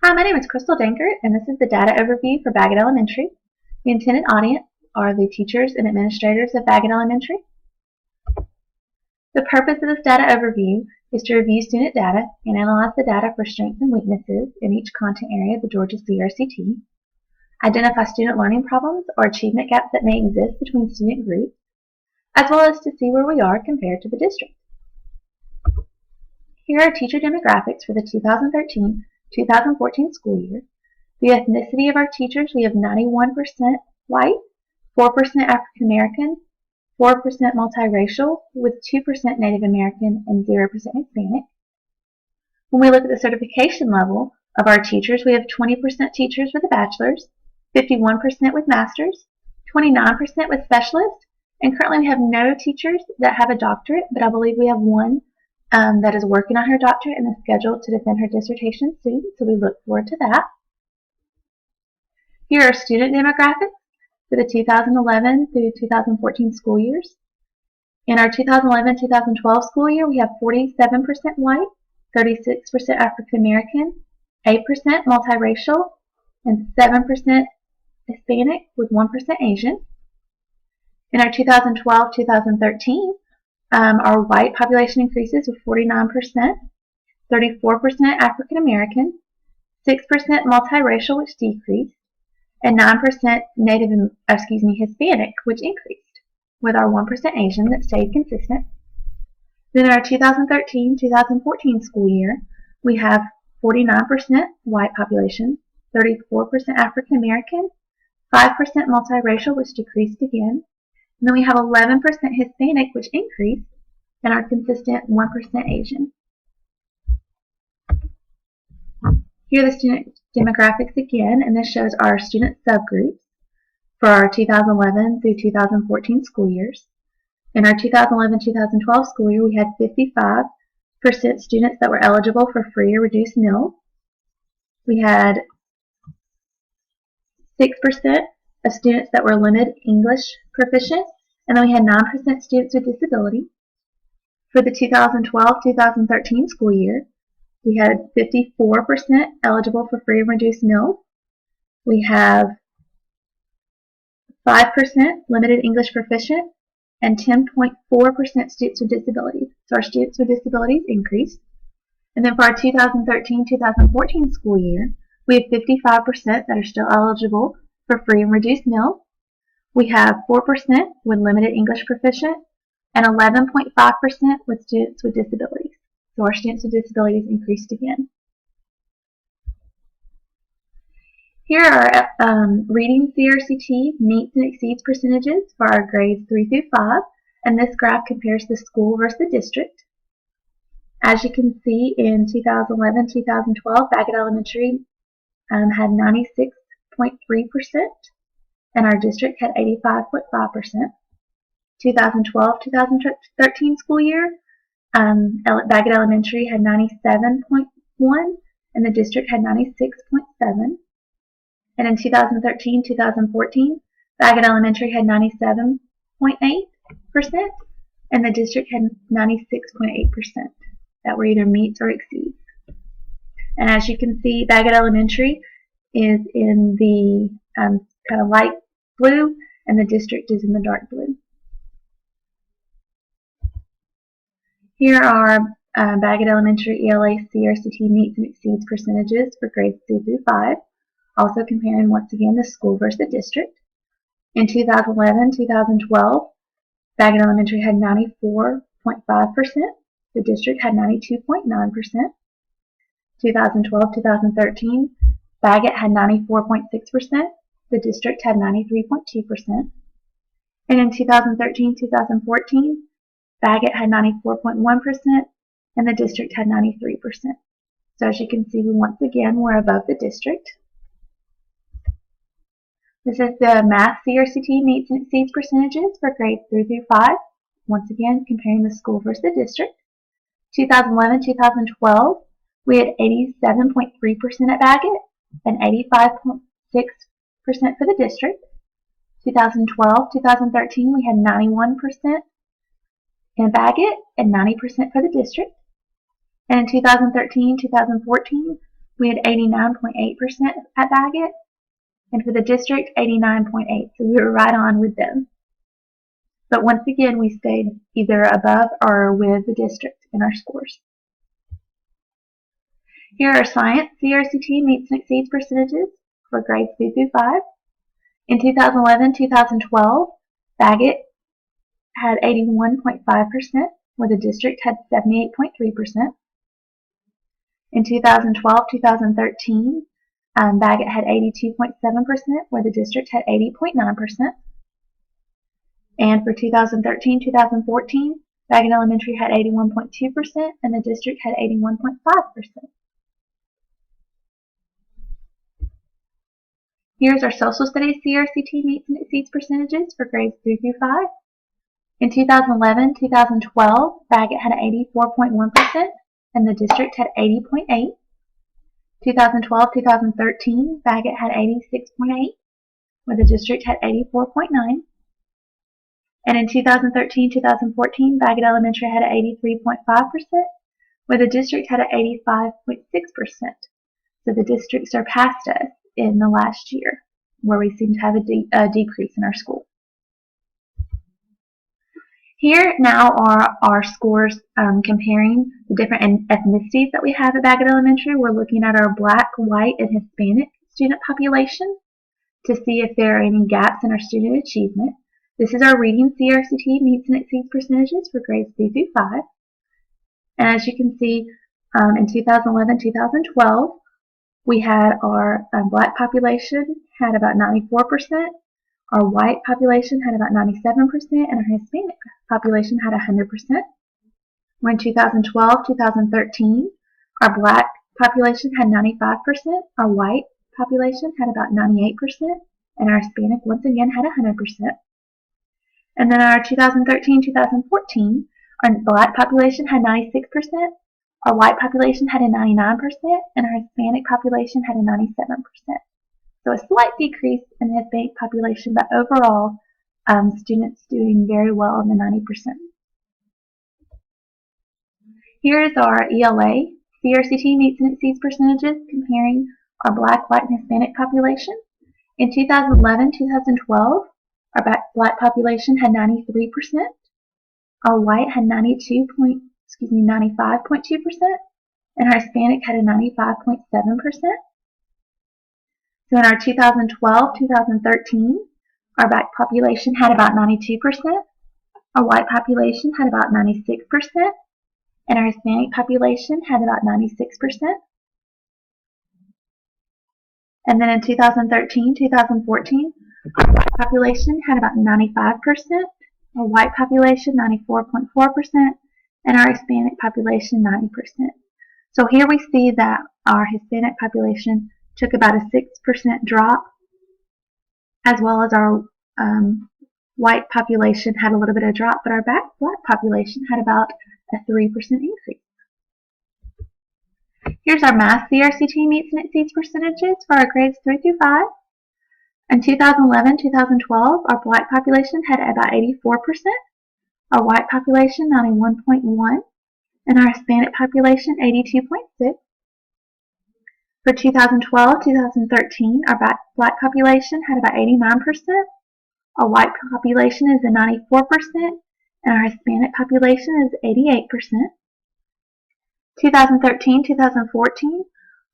Hi, my name is cdankert, and this is the data overview for Baggett Elementary. The intended audience are the teachers and administrators of Baggett Elementary. The purpose of this data overview is to review student data and analyze the data for strengths and weaknesses in each content area of the Georgia CRCT, identify student learning problems or achievement gaps that may exist between student groups, as well as to see where we are compared to the district. Here are teacher demographics for the 2013-2014 school year. The ethnicity of our teachers, we have 91% white, 4% African American, 4% multiracial, with 2% Native American and 0% Hispanic. When we look at the certification level of our teachers, we have 20% teachers with a bachelor's, 51% with master's, 29% with specialist, and currently we have no teachers that have a doctorate, but I believe we have one that is working on her doctorate and is scheduled to defend her dissertation soon, so we look forward to that. Here are student demographics for the 2011 through 2014 school years. In our 2011-2012 school year, we have 47% white, 36% African American, 8% multiracial, and 7% Hispanic with 1% Asian. In our 2012-2013, our white population increases with 49%, 34% African American, 6% multiracial, which decreased, and 9% Hispanic, which increased, with our 1% Asian that stayed consistent. Then in our 2013-2014 school year, we have 49% white population, 34% African American, 5% multiracial, which decreased again, and then we have 11% Hispanic, which increased, and our consistent 1% Asian. Here are the student demographics again, and this shows our student subgroups for our 2011 through 2014 school years. In our 2011-2012 school year, we had 55% students that were eligible for free or reduced meals. We had 6% of students that were limited English proficient, and then we had 9% students with disabilities. For the 2012-2013 school year, we had 54% eligible for free and reduced meals. We have 5% limited English proficient and 10.4% students with disabilities. So our students with disabilities increased. And then for our 2013-2014 school year, we have 55% that are still eligible for free and reduced meals. We have 4% with limited English proficient and 11.5% with students with disabilities. So our students with disabilities increased again. Here are reading CRCT meets and exceeds percentages for our grades 3 through 5, and this graph compares the school versus the district. As you can see, in 2011-2012, Baggett Elementary had 96.3%, and our district had 85.5%. 2012-2013 school year, Baggett Elementary had 97.1%, and the district had 96.7%. And in 2013-2014, Baggett Elementary had 97.8%, and the district had 96.8% that were either meets or exceeds. And as you can see, Baggett Elementary is in the kind of light blue, and the district is in the dark blue. Here are Baggett Elementary ELA CRCT meets and exceeds percentages for grades 3 through 5, also comparing once again the school versus the district. In 2011-2012, Baggett Elementary had 94.5%, the district had 92.9%. 2012-2013, Baggett had 94.6%, the district had 93.2%. And in 2013-2014, Baggett had 94.1%, and the district had 93%. So as you can see, once again, we're above the district. This is the math CRCT meets and exceeds percentages for grades 3 through 5. Once again, comparing the school versus the district. 2011-2012, we had 87.3% at Baggett and 85.6% for the district. 2012-2013, we had 91% in Baggett and 90% for the district. And in 2013-2014, we had 89.8% at Baggett, and for the district, 89.8%. So we were right on with them. But once again, we stayed either above or with the district in our scores. Here are science CRCT meets and exceeds percentages for grades 3 through 5. In 2011-2012, Baggett had 81.5%, where the district had 78.3%. In 2012-2013, Baggett had 82.7%, where the district had 80.9%. And for 2013-2014, Baggett Elementary had 81.2%, and the district had 81.5%. Here's our social studies CRCT meets and exceeds percentages for grades 3 through 5. In 2011-2012, Baggett had 84.1%, and the district had 80.8%. 2012-2013, Baggett had 86.8%, where the district had 84.9%. And in 2013-2014, Baggett Elementary had 83.5%, where the district had 85.6%. So the district surpassed us in the last year, where we seem to have a decrease in our school. Here now are our scores comparing the different ethnicities that we have at Baggett Elementary. We're looking at our Black, White, and Hispanic student population to see if there are any gaps in our student achievement. This is our reading CRCT meets and exceeds percentages for grades 3 through 5. And as you can see, in 2011-2012, we had our Black population had about 94%, our White population had about 97%, and our Hispanic population had 100%. When 2012-2013, our Black population had 95%, our White population had about 98%, and our Hispanic once again had 100%. And then our 2013-2014, our Black population had 96%, our White population had a 99%, and our Hispanic population had a 97%. So a slight decrease in the Hispanic population, but overall, students doing very well in the 90%. Here is our ELA CRCT meets and exceeds percentages comparing our Black, White, and Hispanic population. In 2011-2012, our Black population had 93%, our White had 95.2%, and our Hispanic had a 95.7%. So in our 2012-2013, our Black population had about 92%, our White population had about 96%, and our Hispanic population had about 96%. And then in 2013-2014, our Black population had about 95%, our White population 94.4%, and our Hispanic population 90%. So here we see that our Hispanic population took about a 6% drop, as well as our White population had a little bit of drop, but our Black population had about a 3% increase. Here's our math CRCT meets and exceeds percentages for our grades 3 through 5. In 2011-2012, our Black population had about 84%, our White population 91.1%, and our Hispanic population 82.6%. For 2012-2013, our Black population had about 89%, our White population is at 94%, and our Hispanic population is 88%. 2013-2014,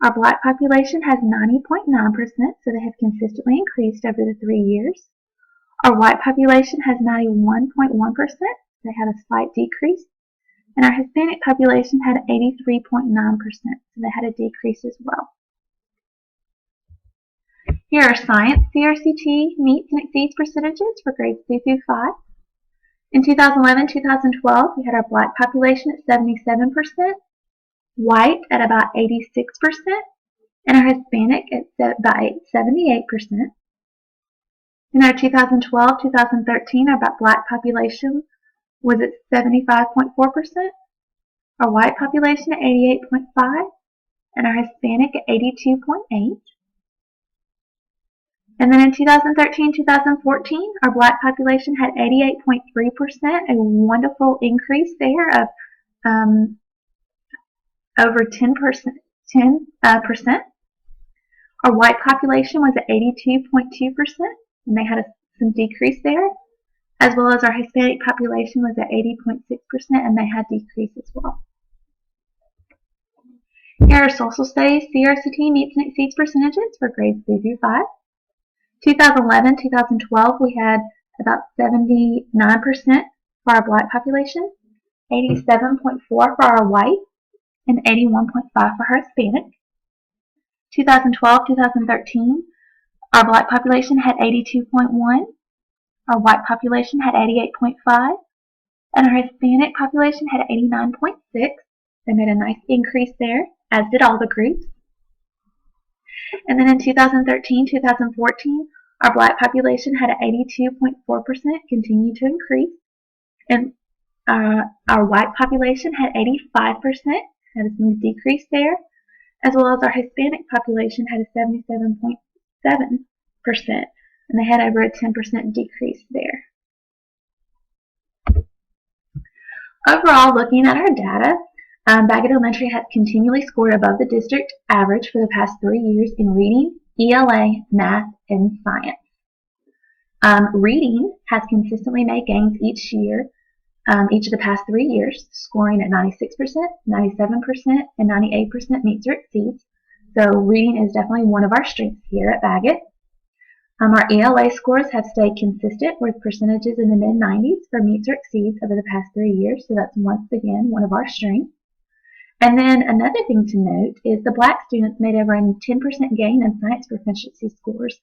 our Black population has 90.9%, so they have consistently increased over the 3 years. Our White population has 91.1%, they had a slight decrease. And our Hispanic population had 83.9%, so they had a decrease as well. Here are science CRCT meets and exceeds percentages for grades 3 through 5. In 2011-2012, we had our Black population at 77%, White at about 86%, and our Hispanic at about 78%. In our 2012-2013, our Black population was at 75.4%, our White population at 88.5%, and our Hispanic at 82.8%. And then in 2013-2014, our Black population had 88.3%, a wonderful increase there of over 10%, 10%. Our white population was at 82.2%, and they had some decrease there, as well as our Hispanic population was at 80.6%, and they had decrease as well. Here are social studies CRCT meets and exceeds percentages for grades 3 through 5. 2011-2012, we had about 79% for our black population, 87.4% for our white, and 81.5% for our Hispanic. 2012-2013, our black population had 82.1%, our white population had 88.5%, and our Hispanic population had 89.6%. They made a nice increase there, as did all the groups. And then in 2013-2014, our black population had 82.4%, continued to increase. And our white population had 85%, had some decrease there, as well as our Hispanic population had a 77.7%, and they had over a 10% decrease there. Overall, looking at our data, Baggett Elementary has continually scored above the district average for the past 3 years in reading, ELA, math, and science. Reading has consistently made gains each year, each of the past 3 years, scoring at 96%, 97%, and 98% meets or exceeds. So reading is definitely one of our strengths here at Baggett. Our ELA scores have stayed consistent with percentages in the mid-90s for meets or exceeds over the past 3 years, so that's once again one of our strengths. And then another thing to note is the black students made over a 10% gain in science proficiency scores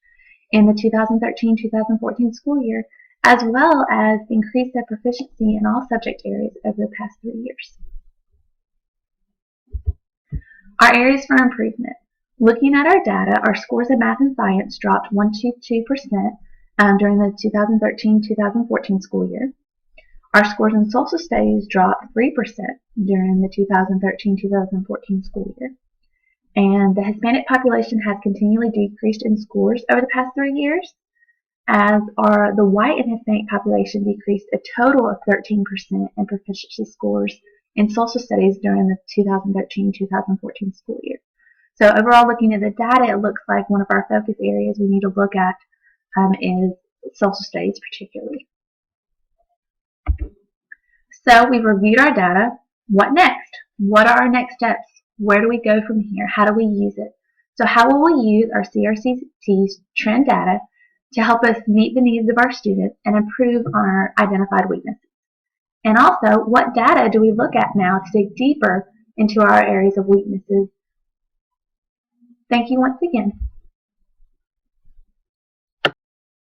in the 2013-2014 school year, as well as increased their proficiency in all subject areas over the past 3 years. Our areas for improvement. Looking at our data, our scores in math and science dropped 1.22% during the 2013-2014 school year. Our scores in social studies dropped 3% during the 2013-2014 school year. And the Hispanic population has continually decreased in scores over the past 3 years, as the white and Hispanic population decreased a total of 13% in proficiency scores in social studies during the 2013-2014 school year. So overall, looking at the data, it looks like one of our focus areas we need to look at is social studies particularly. So we've reviewed our data. What next? What are our next steps? Where do we go from here? How do we use it? So how will we use our CRCT's trend data to help us meet the needs of our students and improve on our identified weaknesses? And also, what data do we look at now to dig deeper into our areas of weaknesses? Thank you once again.